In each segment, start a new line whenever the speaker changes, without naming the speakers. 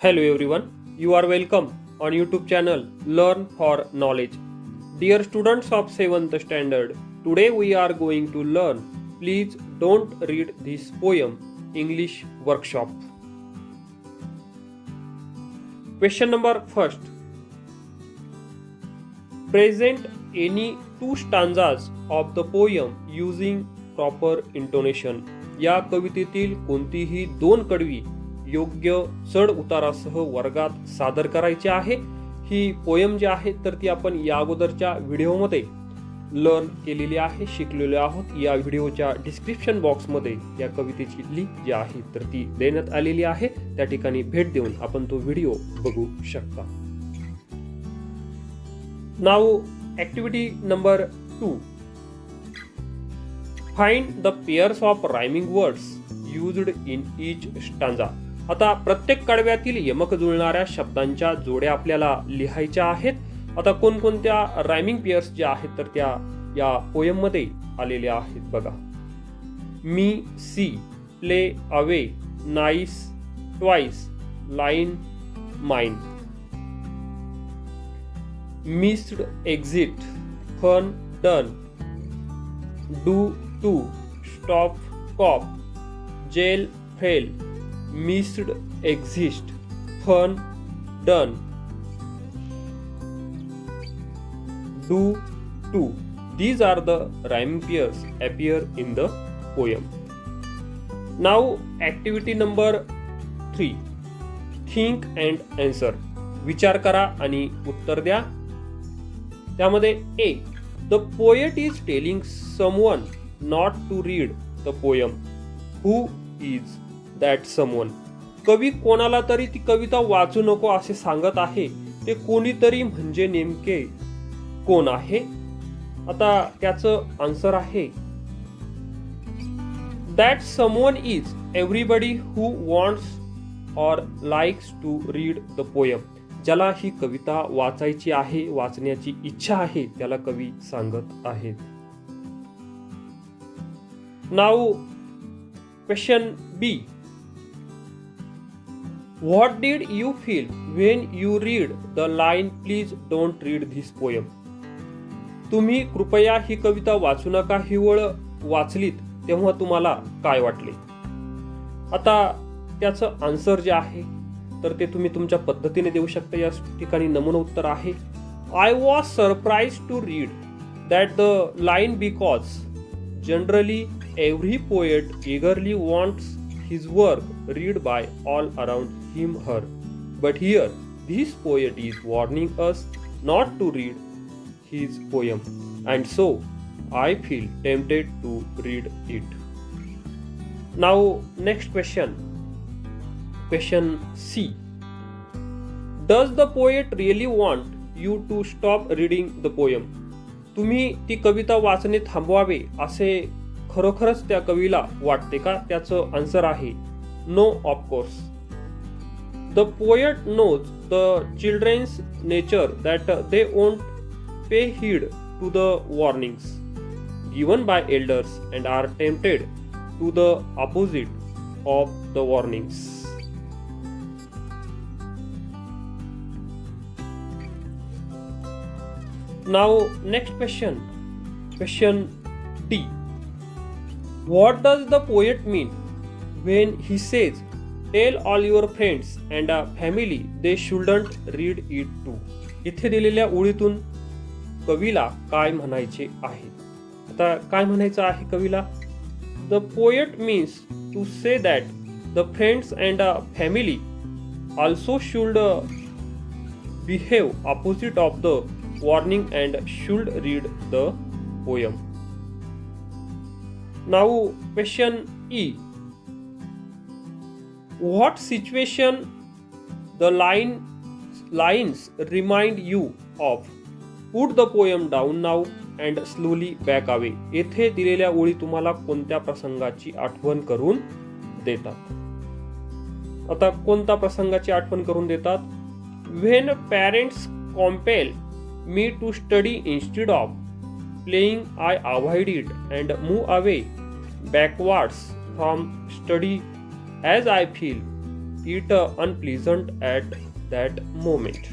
Hello everyone, you are welcome on YouTube channel Learn for Knowledge. Dear students of 7th standard, today we are going to learn Please Don't Read This Poem English Workshop. Question number first. Present any two stanzas of the poem using proper intonation. या कवितेतील कोणतीही दोन कडवी योग्य चढ उतारासह वर्गात सादर करायची आहे. ही पोयम जी आहे तर ती आपण या अगोदरच्या व्हिडिओमध्ये लर्न केलेली आहे, शिकलेलो आहोत. या व्हिडिओच्या डिस्क्रिप्शन बॉक्समध्ये या कवितेची लिंक जी आहे तर ती देण्यात आलेली आहे. त्या ठिकाणी भेट देऊन आपण तो व्हिडिओ बघू शकता. Now activity number 2. Find the pairs of rhyming words used in each stanza. आता प्रत्येक कडव्यातील यमक जुळणाऱ्या शब्दांच्या जोड्या आपल्याला लिहायच्या आहेत. आता कोणकोणत्या रायमिंग पेयर्स ज्या आहेत तर त्या या पोयम मध्ये आलेल्या आहेत बघा. Me, see, play, away, nice, twice, line, mine. Missed, exit, fun, done, do, two, stop, cop, jail, fail, missed, exist, fun, done, do, to. These are the rhyming pairs appear in the poem. Now activity number 3. Think and answer. विचार करा आणि उत्तर द्या. त्यामध्ये A. The poet is telling someone not to read the poem. Who is that someone? कवी कोणाला तरी ती कविता वाचू नको असे सांगत आहे. ते कोणीतरी म्हणजे नेमके कोण आहे? आता त्याचं आन्सर आहे that someone is everybody who wants or likes to read the poem. ज्याला ही कविता वाचायची आहे, वाचण्याची इच्छा आहे, त्याला कवी सांगत आहेत. Now question B. What did you feel when you read the line Please don't read this poem? तुम्ही कृपया ही कविता वाचू नका ही ओळ वाचलीत तेव्हा तुम्हाला काय वाटले? आता त्याचं आन्सर जे आहे तर ते तुम्ही तुमच्या पद्धतीने देऊ शकता. या ठिकाणी नमुना उत्तर आहे I was surprised to read that the line because generally every poet eagerly wants his work read by all around him her, but here this poet is warning us not to read his poem, and so I feel tempted to read it. Now next question C. Does the poet really want you to stop reading the poem? तुम्ही ती कविता वाचणे थांबवावे असे खरोखरच त्या कवीला वाटते का? त्याचं आन्सर आहे no of course. The poet knows the children's nature that they won't pay heed to the warnings given by elders and are tempted to the opposite of the warnings. Now next question D. What does the poet mean when he says tell all your friends and family they shouldn't read it too? इथे दिलेल्या ओळीतून कवीला काय म्हणायचे आहे? आता काय म्हणायचं आहे कवीला? The poet means to say that the friends and family also should behave opposite of the warning and should read the poem. Now question E. What situation the lines remind you of? Put the poem down now and slowly back away. येथे दिलेल्या ओळी तुम्हाला कोणत्या प्रसंगाची आठवण करून देतात? आता कोणत्या प्रसंगाची आठवण करून देतात? When parents compel me to study instead of playing, I avoid it and move away backwards from study as I feel it unpleasant at that moment.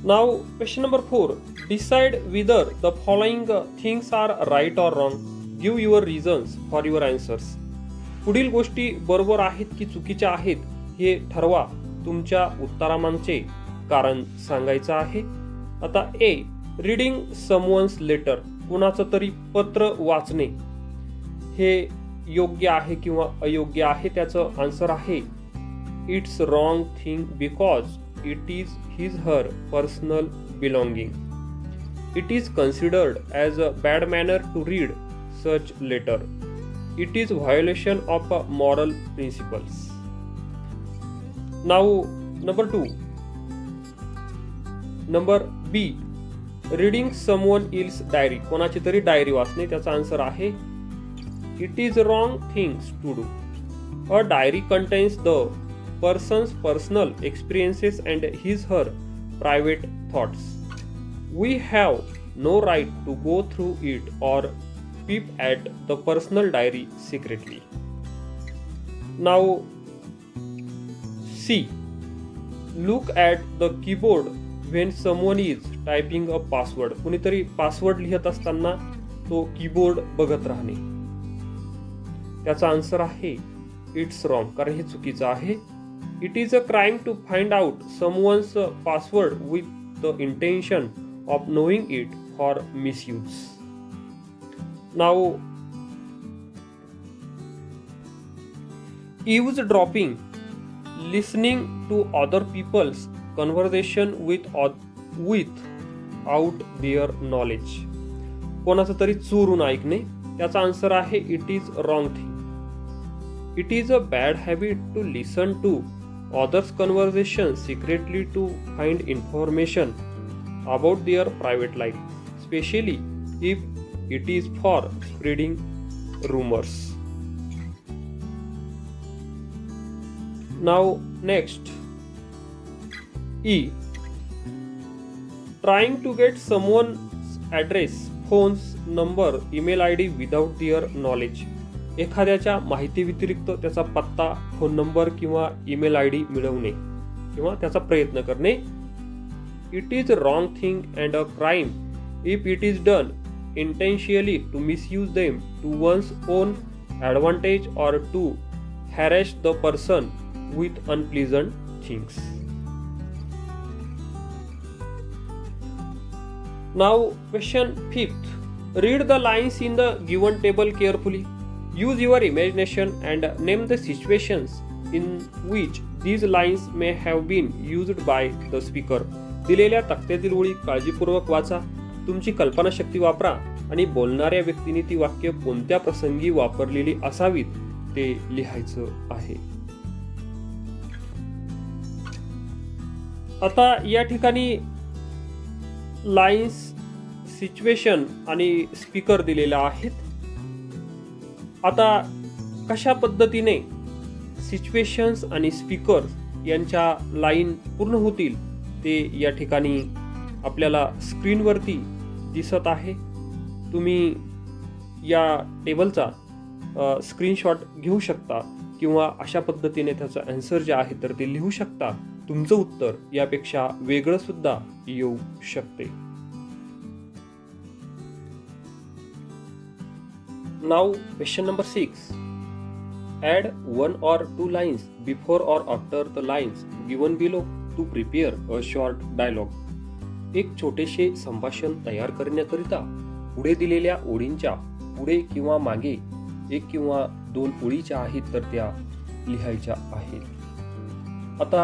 Now, question number 4. Decide whether the following things are right or wrong. Give your reasons for your answers. पुढील गोष्टी बरोबर आहेत की चुकीच्या आहेत हे ठरवा. तुमच्या उत्तरामागचे कारण सांगायचं आहे. आता ए, रीडिंग समवन्स लेटर, कुणाचं तरी पत्र वाचणे हे योग्य आहे किंवा अयोग्य आहे. त्याचं आन्सर आहे it's wrong thing because it is his her personal belonging. It is considered as a bad manner to read such letter. It is violation of moral principles. Now, number 2. Number B. Reading someone else's diary. कोणाची तरी diary वाचणे. त्याचा answer आहे It is wrong things to do. A diary contains the person's personal experiences and his her private thoughts. We have no right to go through it or peep at the personal diary secretly. Now, C. Look at the keyboard when someone is typing a password. कुणीतरी password लिहित असताना तो keyboard बघत राहणे. त्याचा answer आहे it's wrong, कारण हे चुकीचं आहे. It is a crime to find out someone's password with the intention of knowing it for misuse. Now, eavesdropping, listening to other people's conversation without their knowledge. कोणाचं तरी चोरून ऐकणे. त्याचा आन्सर आहे it is wrong thing. It is a bad habit to listen to others' conversation secretly to find information about their private life, especially if it is for spreading rumors. Now, next. E. Trying to get someone's address, phone's number, email ID without their knowledge. एखाद्याच्या माहिती व्यतिरिक्त त्याचा पत्ता, phone number किंवा email I D मिळवणे किंवा त्याचा प्रयत्न करणे. It is wrong thing and a crime if it is done intentionally to misuse them to one's own advantage or to harass the person with unpleasant things. Now, question 5th. Read the lines in the given table carefully. Use your imagination and name the situations in which these lines may have been used by the speaker. दिलेल्या तक्त्यातील ओळी काळजीपूर्वक वाचा. तुमची कल्पनाशक्ती वापरा आणि बोलणाऱ्या व्यक्तीने ती वाक्य कोणत्या प्रसंगी वापरलेली असावीत ते लिहायचं आहे. आता या ठिकाणी लाईन्स, सिच्युएशन आणि स्पीकर दिलेला आहेत. आता कशा पद्धतीने सिच्युएशन्स आणि स्पीकर यांच्या लाईन पूर्ण होतील ते या ठिकाणी आपल्याला स्क्रीनवरती दिसत आहे. तुम्ही या टेबलचा स्क्रीनशॉट घेऊ शकता किंवा अशा पद्धतीने त्याचं आन्सर जे आहे तर ते लिहू शकता. तुमचं उत्तर यापेक्षा वेगळं सुद्धा येऊ शकते. Now question number 6. Add 1 or 2 lines before or after the lines given below to prepare a short dialogue. एक छोटेसे संभाषण तयार करण्याकरिता पुढे दिलेल्या ओळींच्या पुढे किंवा मागे 1 किंवा 2 ओळीच्या आहेत तर त्या लिहायच्या आहेत. आता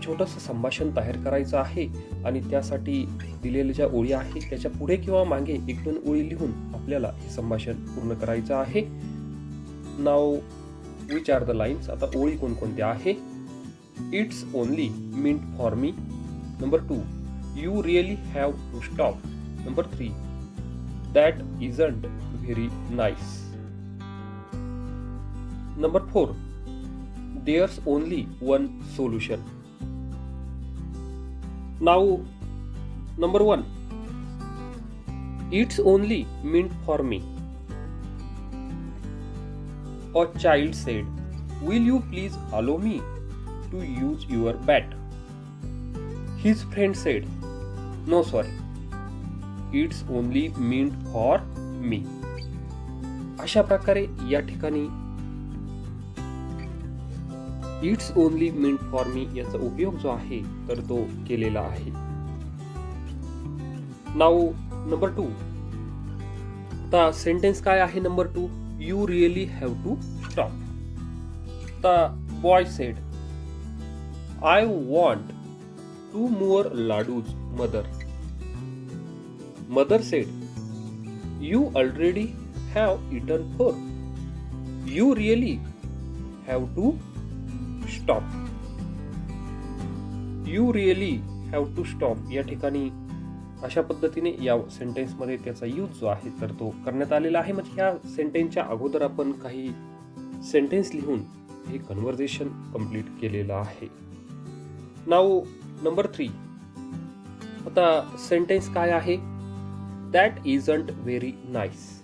छोटंसं संभाषण तयार करायचं आहे आणि त्यासाठी दिलेल्या ज्या ओळी आहेत त्याच्या पुढे किंवा मागे 1-2 ओळी लिहून आपल्याला हे संभाषण पूर्ण करायचं आहे. Now which are the lines. आता ओळी कोणकोणत्या आहे. It's only meant for me. Number 2. You really have to stop. Number 3. That isn't very nice. Number 4. There's only one solution. Now number 1. It's only meant for me. A child said, "Will you please allow me to use your bat?" His friend said, "No, sorry. It's only meant for me." अशा प्रकारे या ठिकाणी it's only meant for me याचा उपयोग जो आहे तर तो केलेला आहे. Now number 2. आता सेंटेन्स काय आहे number 2? You really have to stop. The boy said, "I want 2 more laddoos mother." Mother said, "You already have eaten 4. You really have to stop." You really have to stop या ठिकाणी अशा पद्धतीने या sentence मध्ये त्याचा use जो आहे तर तो करण्यात आलेला आहे. म्हणजे या सेंटेन्सच्या अगोदर आपण काही सेंटेन्स लिहून हे कन्व्हर्सेशन कंप्लीट केलेलं आहे. Now number 3. आता सेंटेन्स काय आहे? That isn't very nice.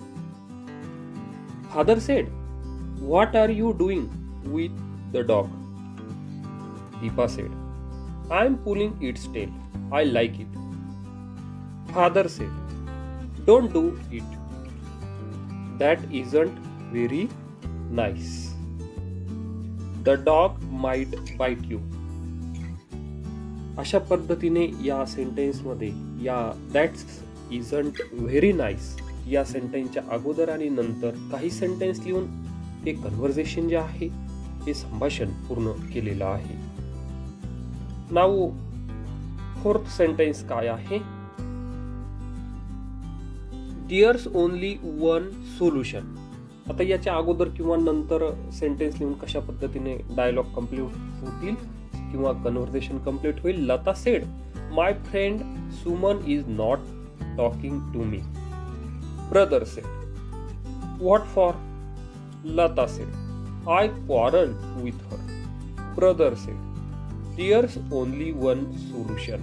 Father said, "what are you doing with the dog?" Deepa said, "I am pulling its tail. I like it." Father said, "Don't do it. That isn't very nice. The dog might bite you." अशा पद्धतीने या sentence मध्ये या that's isn't very nice या सेंटेन्सच्या अगोदर आणि नंतर काही सेंटेन्स लिहून हे कन्व्हर्सेशन जे आहे हे संभाषण पूर्ण केलेलं आहे. नाउ 4th सेंटेन्स काय आहे? There's only one solution. आता याच्या अगोदर किंवा नंतर सेंटेन्स लिहून कशा पद्धतीने डायलॉग कंप्लीट होतील किंवा कन्व्हर्सेशन कंप्लीट होईल. Lata said, "my friend Suman is not talking to me." Brother said, "what for?" Lata said, "I quarreled with her." Brother said, "There's only one solution."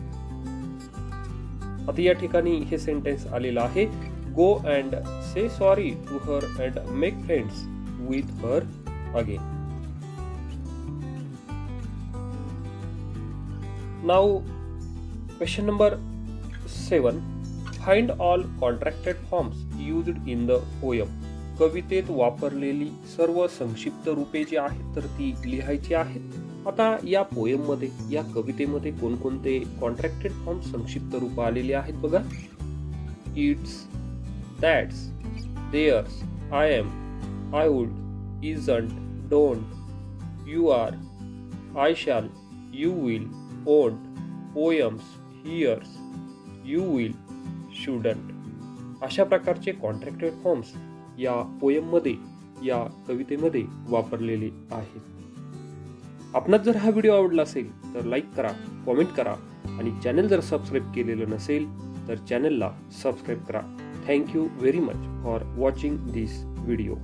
आता या ठिकाणी हे सेंटेन्स आलेलं आहे. "Go and say sorry to her and make friends with her again." Now, question number 7. Find all contracted forms used in the poem. कवितेत वापरलेली सर्व संक्षिप्त रूपे जी आहेत तर ती लिहायची आहेत. आता या पोएम मध्ये या कवितेमध्ये कोणकोणते कॉन्ट्रॅक्टेड फॉर्म संक्षिप्त रूप आलेले आहेत बघा. It's, that's, theirs, I am, I would, isn't, don't, you are, I shall, you will, won't, poems, hears, you will, shouldn't. अशा प्रकारचे कॉन्ट्रॅक्टेड फॉर्म्स या पोएम मध्ये या कवितेमध्ये वापरलेले आहेत. आपणास जर हा व्हिडिओ आवडला असेल तर लाईक करा, कॉमेंट करा आणि चॅनल जर सबस्क्राईब केलेलं नसेल तर चॅनलला सबस्क्राईब करा. Thank you very much for watching this video.